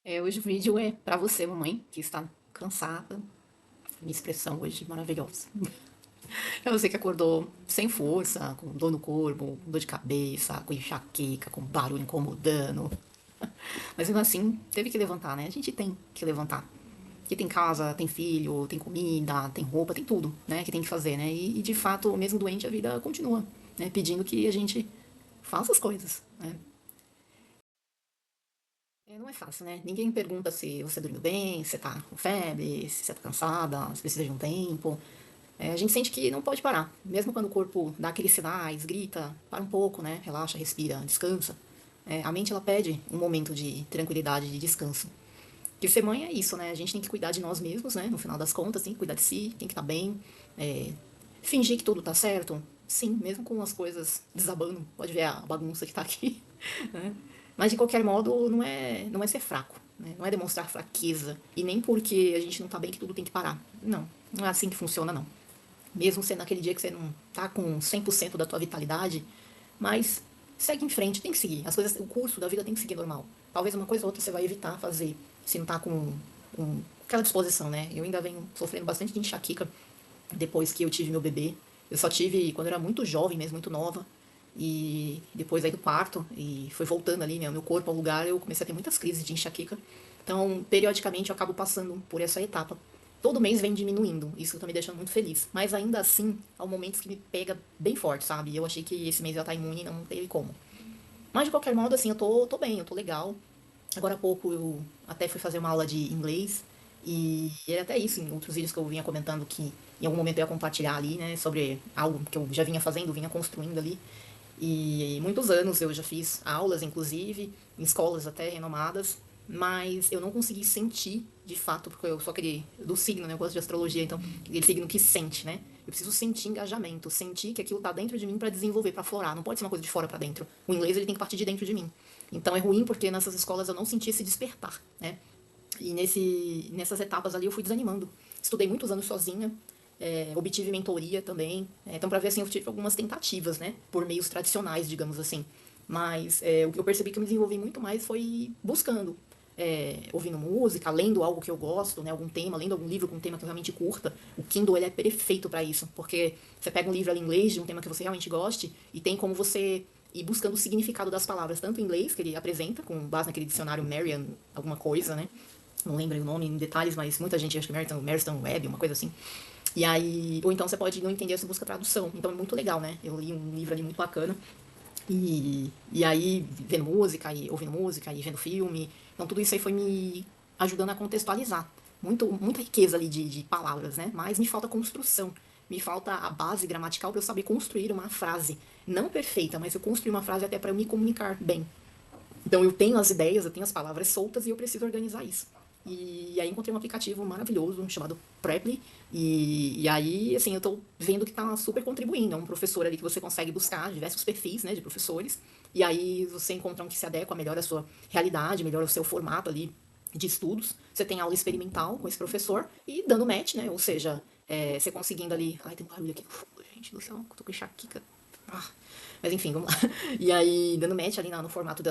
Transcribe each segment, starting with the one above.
Hoje o vídeo é pra você, mamãe, que está cansada. Minha expressão hoje maravilhosa. Pra você que acordou sem força, com dor no corpo, com dor de cabeça, com enxaqueca, com barulho incomodando. Mas mesmo assim, teve que levantar, né? A gente tem que levantar. Porque tem casa, tem filho, tem comida, tem roupa, tem tudo, né? Que tem que fazer, né? E de fato, mesmo doente, a vida continua, né? Pedindo que a gente faça as coisas, né? Não é fácil, né? Ninguém pergunta se você dormiu bem, se você tá com febre, se você tá cansada, se precisa de um tempo. A gente sente que não pode parar. Mesmo quando o corpo dá aqueles sinais, grita, para um pouco, né? Relaxa, respira, descansa. A mente, ela pede um momento de tranquilidade, de descanso. Que ser mãe é isso, né? A gente tem que cuidar de nós mesmos, né? No final das contas, tem que cuidar de si, tem que estar bem. É, Fingir que tudo tá certo, sim, mesmo com as coisas desabando. Pode ver a bagunça que tá aqui, né? Mas de qualquer modo, não é ser fraco, né? Não é demonstrar fraqueza. E nem porque a gente não tá bem que tudo tem que parar. Não, não é assim que funciona, não. Mesmo sendo aquele dia que você não tá com 100% da tua vitalidade, mas segue em frente, tem que seguir. As coisas, o curso da vida tem que seguir normal. Talvez uma coisa ou outra você vai evitar fazer, se não tá com aquela disposição, né? Eu ainda venho sofrendo bastante de enxaqueca depois que eu tive meu bebê. Eu só tive quando eu era muito jovem mesmo, muito nova. E depois aí do parto, e foi voltando ali, né, meu corpo ao lugar, eu comecei a ter muitas crises de enxaqueca. Então, periodicamente, eu acabo passando por essa etapa. Todo mês vem diminuindo, isso tá me deixando muito feliz. Mas ainda assim, há momentos que me pega bem forte, sabe? Eu achei que esse mês eu ia estar imune e não teve como. Mas de qualquer modo, assim, eu tô bem, eu tô legal. Agora há pouco eu até fui fazer uma aula de inglês e é até isso, em outros vídeos que eu vinha comentando que em algum momento eu ia compartilhar ali, né, sobre algo que eu já vinha fazendo, vinha construindo ali. E muitos anos eu já fiz aulas, inclusive, em escolas até renomadas, mas eu não consegui sentir, de fato, porque eu sou aquele do signo, né? Eu gosto de astrologia, então, aquele signo que sente, né? Eu preciso sentir engajamento, sentir que aquilo tá dentro de mim para desenvolver, para florar. Não pode ser uma coisa de fora para dentro. O inglês ele tem que partir de dentro de mim. Então é ruim porque nessas escolas eu não senti esse despertar, né? E nessas etapas ali eu fui desanimando. Estudei muitos anos sozinha, obtive mentoria também. Então, para ver assim, eu tive algumas tentativas, né? Por meios tradicionais, digamos assim. Mas o que eu percebi que eu me desenvolvi muito mais foi buscando. Ouvindo música, lendo algo que eu gosto, né, algum tema, lendo algum livro com um tema que eu realmente curta. O Kindle ele é perfeito para isso, porque você pega um livro ali em inglês de um tema que você realmente goste e tem como você ir buscando o significado das palavras, tanto em inglês, que ele apresenta, com base naquele dicionário Merriam, alguma coisa, né? Não lembro o nome em detalhes, mas muita gente acha que Merston Web, uma coisa assim. E aí, ou então você pode não entender, você busca tradução. Então é muito legal, né? Eu li um livro ali muito bacana. E aí, vendo música, e ouvindo música, e vendo filme. Então tudo isso aí foi me ajudando a contextualizar. Muita riqueza ali de palavras, né? Mas me falta construção. Me falta a base gramatical para eu saber construir uma frase. Não perfeita, mas eu construir uma frase até para eu me comunicar bem. Então eu tenho as ideias, eu tenho as palavras soltas e eu preciso organizar isso. E aí encontrei um aplicativo maravilhoso chamado Preply. E aí, assim, eu tô vendo que tá super contribuindo. É um professor ali que você consegue buscar diversos perfis, né, de professores. E aí você encontra um que se adequa melhor à sua realidade, melhor ao seu formato ali de estudos. Você tem aula experimental com esse professor e dando match, né? Ou seja, você conseguindo ali. Ai, tem um barulho aqui no fundo, gente do céu, tô com enxaqueca. Ah, mas enfim, vamos lá. E aí, dando match ali no formato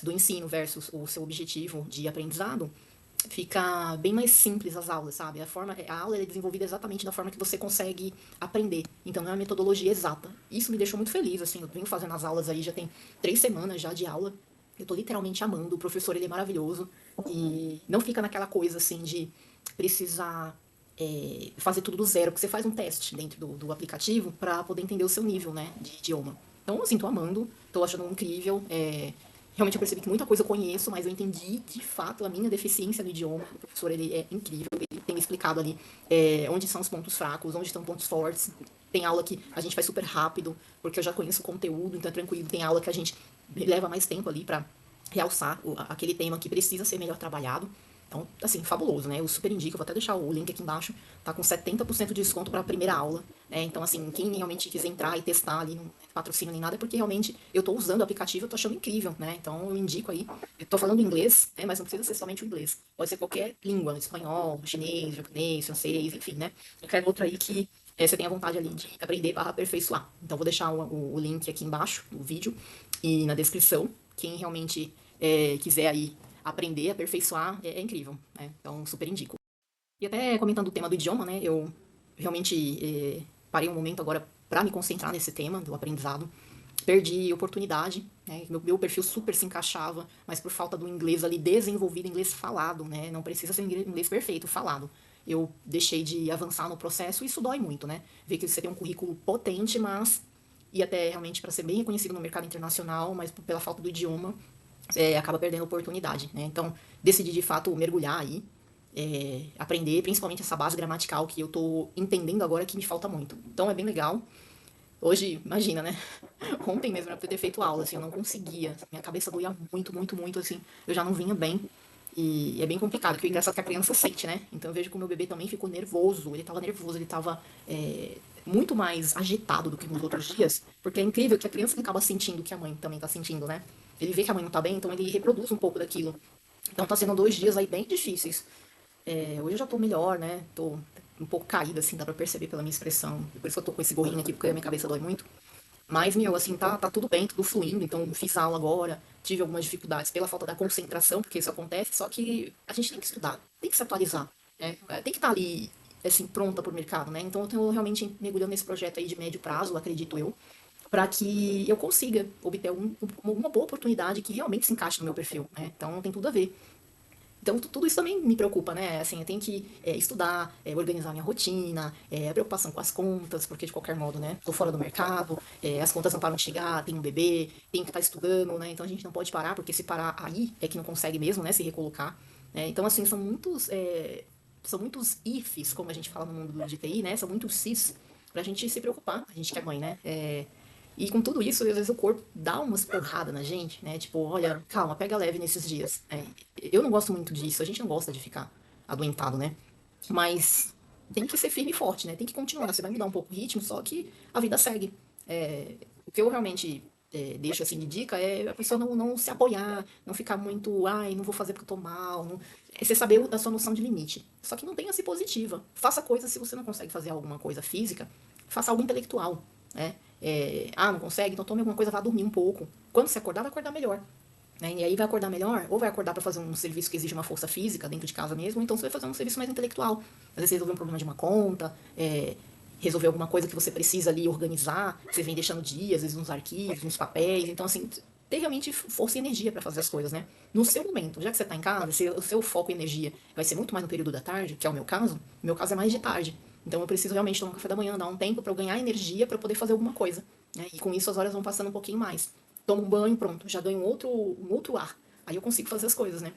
do ensino versus o seu objetivo de aprendizado, fica bem mais simples as aulas, sabe? A aula é desenvolvida exatamente da forma que você consegue aprender. Então não é uma metodologia exata. Isso me deixou muito feliz, assim, eu venho fazendo as aulas aí, já tem 3 semanas já de aula. Eu tô literalmente amando, o professor ele é maravilhoso. E não fica naquela coisa assim de precisar fazer tudo do zero, porque você faz um teste dentro do aplicativo para poder entender o seu nível, né, de idioma. Então, assim, tô amando, tô achando incrível. Realmente eu percebi que muita coisa eu conheço, mas eu entendi de fato a minha deficiência no idioma. O professor ele é incrível, ele tem me explicado ali onde são os pontos fracos, onde estão pontos fortes. Tem aula que a gente faz super rápido, porque eu já conheço o conteúdo, então é tranquilo. Tem aula que a gente leva mais tempo ali para realçar aquele tema que precisa ser melhor trabalhado. Então, assim, fabuloso, né? Eu super indico, vou até deixar o link aqui embaixo, tá com 70% de desconto para a primeira aula, né? Então, assim, quem realmente quiser entrar e testar ali, não é patrocínio nem nada, é porque realmente eu tô usando o aplicativo, eu tô achando incrível, né? Então, eu indico aí, eu tô falando inglês, né? Mas não precisa ser somente o inglês, pode ser qualquer língua, espanhol, chinês, japonês, francês, enfim, né? Qualquer outra aí que você tenha vontade ali de aprender para aperfeiçoar. Então, vou deixar o link aqui embaixo do vídeo e na descrição, quem realmente quiser aí aprender, aperfeiçoar, é incrível, né? Então, super indico. E até comentando o tema do idioma, né? Eu realmente parei um momento agora para me concentrar nesse tema do aprendizado. Perdi oportunidade, né? Meu perfil super se encaixava, mas por falta do inglês ali desenvolvido, inglês falado, né? Não precisa ser inglês perfeito, falado. Eu deixei de avançar no processo e isso dói muito, né? Ver que você tem um currículo potente, mas e até realmente para ser bem reconhecido no mercado internacional, mas pela falta do idioma, acaba perdendo oportunidade, né? Então, decidi de fato mergulhar aí, aprender principalmente essa base gramatical que eu tô entendendo agora que me falta muito. Então é bem legal. Hoje, imagina, né? Ontem mesmo era pra eu ter feito aula, assim, eu não conseguia. Minha cabeça doía muito, muito, muito, assim. Eu já não vinha bem. E é bem complicado, porque o engraçado é que a criança sente, né? Então eu vejo que o meu bebê também ficou nervoso. Ele tava nervoso, ele tava muito mais agitado do que nos outros dias. Porque é incrível que a criança acaba sentindo o que a mãe também tá sentindo, né? Ele vê que a mãe não tá bem, então ele reproduz um pouco daquilo. Então tá sendo 2 dias aí bem difíceis. Hoje eu já tô melhor, né? Tô um pouco caída, assim, dá pra perceber pela minha expressão. Por isso que eu tô com esse gorrinho aqui, porque a minha cabeça dói muito. Mas, meu, assim, tá tudo bem, tudo fluindo. Então, fiz aula agora, tive algumas dificuldades pela falta da concentração, porque isso acontece. Só que a gente tem que estudar, tem que se atualizar, né? Tem que estar ali, assim, pronta pro mercado, né? Então, eu tô realmente mergulhando nesse projeto aí de médio prazo, acredito eu, para que eu consiga obter uma boa oportunidade que realmente se encaixe no meu perfil, né? Então, tem tudo a ver. Então, tudo isso também me preocupa, né? Assim, eu tenho que estudar, organizar minha rotina, a preocupação com as contas, porque de qualquer modo, né? Tô fora do mercado, as contas não param de chegar, tem um bebê, tem que estar estudando, né? Então a gente não pode parar, porque se parar aí é que não consegue mesmo, né? Se recolocar. Né? Então, assim, são muitos ifs, como a gente fala no mundo do de TI, né? São muitos sis pra gente se preocupar, a gente que é mãe, né? E com tudo isso, às vezes o corpo dá umas porradas na gente, né? Tipo, olha, calma, pega leve nesses dias. Eu não gosto muito disso, a gente não gosta de ficar adoentado, né? Mas tem que ser firme e forte, né? Tem que continuar. Você vai mudar um pouco o ritmo, só que a vida segue. O que eu realmente deixo assim de dica é a pessoa não se apoiar, não ficar muito, ai, não vou fazer porque eu tô mal. Não... É você saber a sua noção de limite. Só que não tenha-se positiva. Faça coisas, se você não consegue fazer alguma coisa física, faça algo intelectual, né? Não consegue? Então tome alguma coisa, vá dormir um pouco. Quando você acordar, vai acordar melhor. Né? E aí vai acordar melhor, ou vai acordar para fazer um serviço que exige uma força física dentro de casa mesmo, ou então você vai fazer um serviço mais intelectual. Às vezes você resolver um problema de uma conta, resolver alguma coisa que você precisa ali organizar, você vem deixando dias, às vezes nos arquivos, nos papéis. Então, assim, ter realmente força e energia para fazer as coisas, né? No seu momento, já que você está em casa, o seu foco e energia vai ser muito mais no período da tarde, que é o meu caso. O meu caso é mais de tarde. Então eu preciso realmente tomar um café da manhã, dar um tempo para eu ganhar energia para poder fazer alguma coisa. Né? E com isso as horas vão passando um pouquinho mais. Tomo um banho, pronto, já ganho um outro ar. Aí eu consigo fazer as coisas, né?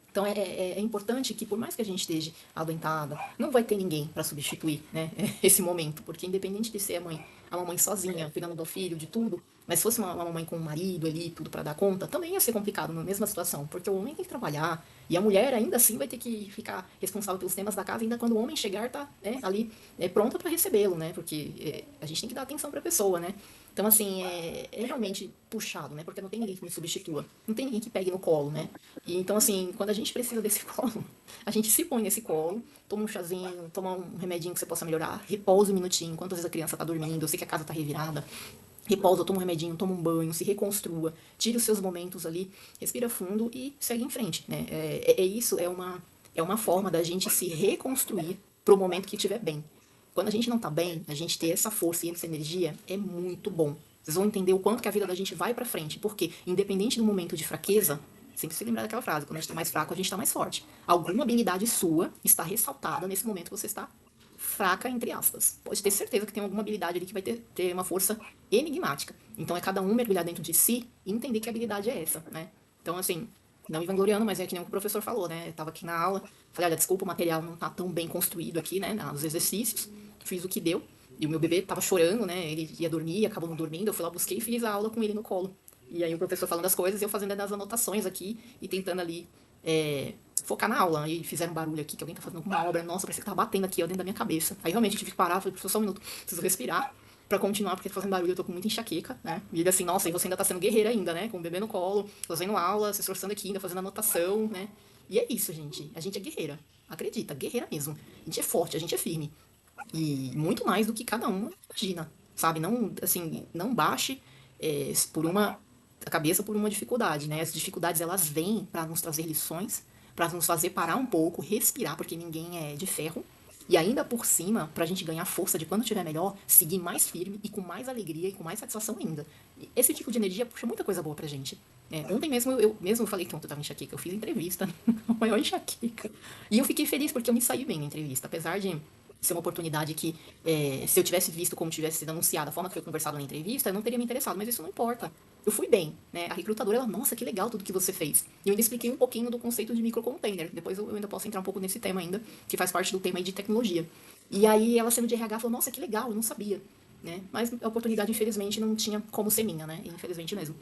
Então é importante que, por mais que a gente esteja adoentada, não vai ter ninguém para substituir, né, esse momento, porque independente de ser a mamãe sozinha, cuidando do filho, de tudo, mas se fosse uma mamãe com um marido ali, tudo para dar conta, também ia ser complicado na mesma situação, porque o homem tem que trabalhar e a mulher ainda assim vai ter que ficar responsável pelos temas da casa, ainda quando o homem chegar tá ali pronta para recebê-lo, né, porque a gente tem que dar atenção para a pessoa, né. Então, assim, é realmente puxado, né? Porque não tem ninguém que me substitua. Não tem ninguém que pegue no colo, né? E então, assim, quando a gente precisa desse colo, a gente se põe nesse colo, toma um chazinho, toma um remedinho que você possa melhorar, repousa um minutinho, enquanto às vezes a criança tá dormindo, eu sei que a casa tá revirada, repousa, toma um remedinho, toma um banho, se reconstrua, tira os seus momentos ali, respira fundo e segue em frente, né? Isso, é uma forma da gente se reconstruir pro momento que estiver bem. Quando a gente não tá bem, a gente ter essa força e essa energia é muito bom. Vocês vão entender o quanto que a vida da gente vai pra frente, porque independente do momento de fraqueza, sempre se lembrar daquela frase, quando a gente tá mais fraco, a gente tá mais forte. Alguma habilidade sua está ressaltada nesse momento que você está fraca, entre aspas. Pode ter certeza que tem alguma habilidade ali que vai ter uma força enigmática. Então é cada um mergulhar dentro de si e entender que habilidade é essa, né? Então, assim, não me vangloriando, mas é que nem o que o professor falou, né? Eu tava aqui na aula, falei, olha, desculpa, o material não tá tão bem construído aqui, né? Nos exercícios, fiz o que deu. E o meu bebê tava chorando, né? Ele ia dormir, acabou não dormindo. Eu fui lá, busquei e fiz a aula com ele no colo. E aí o professor falando as coisas e eu fazendo as anotações aqui e tentando ali focar na aula. E fizeram um barulho aqui, que alguém tá fazendo alguma obra. Nossa, parece que tá batendo aqui, ó, dentro da minha cabeça. Aí realmente eu tive que parar, falei, professor, só um minuto, preciso respirar pra continuar, porque tá fazendo barulho, eu tô com muita enxaqueca, né? E ele assim, nossa, e você ainda tá sendo guerreira ainda, né? Com o bebê no colo, fazendo aula, se esforçando aqui, ainda fazendo anotação, né? E é isso, gente. A gente é guerreira. Acredita, guerreira mesmo. A gente é forte, a gente é firme. E muito mais do que cada um imagina, sabe? Não, assim, não baixe por uma. a cabeça por uma dificuldade, né? As dificuldades, elas vêm para nos trazer lições, para nos fazer parar um pouco, respirar, porque ninguém é de ferro. E ainda por cima, pra gente ganhar força de quando estiver melhor, seguir mais firme e com mais alegria e com mais satisfação ainda. E esse tipo de energia puxa muita coisa boa pra gente. Ontem mesmo eu falei que ontem eu tava enxaqueca, eu fiz entrevista, a maior enxaqueca. E eu fiquei feliz porque eu me saí bem na entrevista, apesar de ser uma oportunidade que, se eu tivesse visto como tivesse sido anunciada, a forma que foi conversado na entrevista, eu não teria me interessado, mas isso não importa. Eu fui bem, né? A recrutadora, ela, nossa, que legal tudo que você fez. E eu ainda expliquei um pouquinho do conceito de microcontainer. Depois eu ainda posso entrar um pouco nesse tema ainda, que faz parte do tema aí de tecnologia. E aí ela, sendo de RH, falou, nossa, que legal, eu não sabia. Né? Mas a oportunidade, infelizmente, não tinha como ser minha, né? Infelizmente mesmo.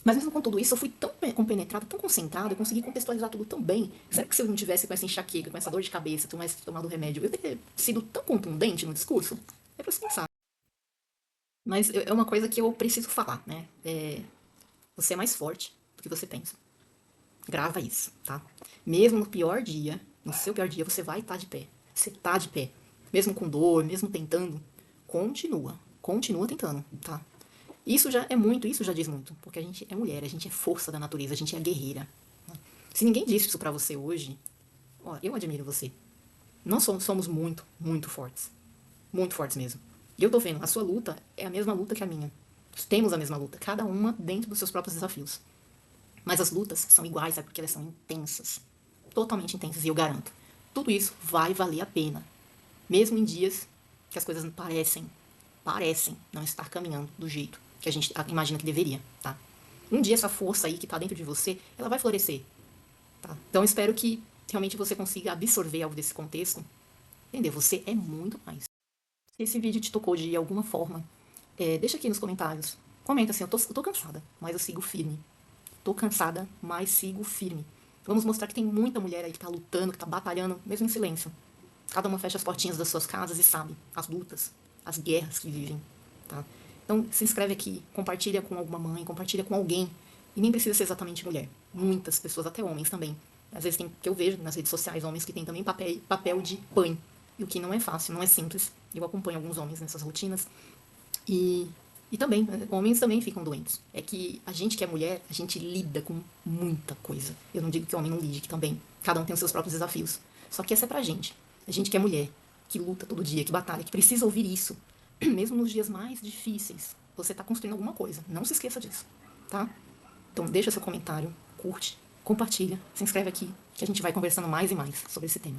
Mas mesmo com tudo isso, eu fui tão compenetrada, tão concentrada, eu consegui contextualizar tudo tão bem. Será que se eu não tivesse com essa enxaqueca, com essa dor de cabeça, tivesse tomado remédio, eu teria sido tão contundente no discurso? É pra se pensar. Mas é uma coisa que eu preciso falar, né? Você é mais forte do que você pensa. Grava isso, tá? Mesmo no pior dia, no seu pior dia, você vai estar de pé. Você tá de pé. Mesmo com dor, mesmo tentando, continua. Continua tentando, tá? Isso já é muito, isso já diz muito. Porque a gente é mulher, a gente é força da natureza, a gente é guerreira. Se ninguém disse isso pra você hoje, ó, eu admiro você. Nós somos muito, muito fortes. Muito fortes mesmo. E eu tô vendo, a sua luta é a mesma luta que a minha. Temos a mesma luta, cada uma dentro dos seus próprios desafios. Mas as lutas são iguais, sabe? Porque elas são intensas. Totalmente intensas, e eu garanto. Tudo isso vai valer a pena. Mesmo em dias que as coisas parecem não estar caminhando do jeito que a gente imagina que deveria, tá? Um dia essa força aí que tá dentro de você, ela vai florescer, tá? Então eu espero que realmente você consiga absorver algo desse contexto. Entender, você é muito mais. Se esse vídeo te tocou de alguma forma, deixa aqui nos comentários. Comenta assim, eu tô cansada, mas eu sigo firme. Tô cansada, mas sigo firme. Vamos mostrar que tem muita mulher aí que tá lutando, que tá batalhando, mesmo em silêncio. Cada uma fecha as portinhas das suas casas e sabe as lutas, as guerras que vivem, tá? Então, se inscreve aqui, compartilha com alguma mãe, compartilha com alguém. E nem precisa ser exatamente mulher. Muitas pessoas, até homens também. Às vezes tem, que eu vejo nas redes sociais, homens que têm também papel de pai. E o que não é fácil, não é simples. Eu acompanho alguns homens nessas rotinas. E, e também, homens também ficam doentes. É que a gente que é mulher, a gente lida com muita coisa. Eu não digo que o homem não lide, que também. Cada um tem os seus próprios desafios. Só que essa é pra gente. A gente que é mulher, que luta todo dia, que batalha, que precisa ouvir isso. Mesmo nos dias mais difíceis, você tá construindo alguma coisa. Não se esqueça disso, tá? Então deixa seu comentário, curte, compartilha, se inscreve aqui, que a gente vai conversando mais e mais sobre esse tema.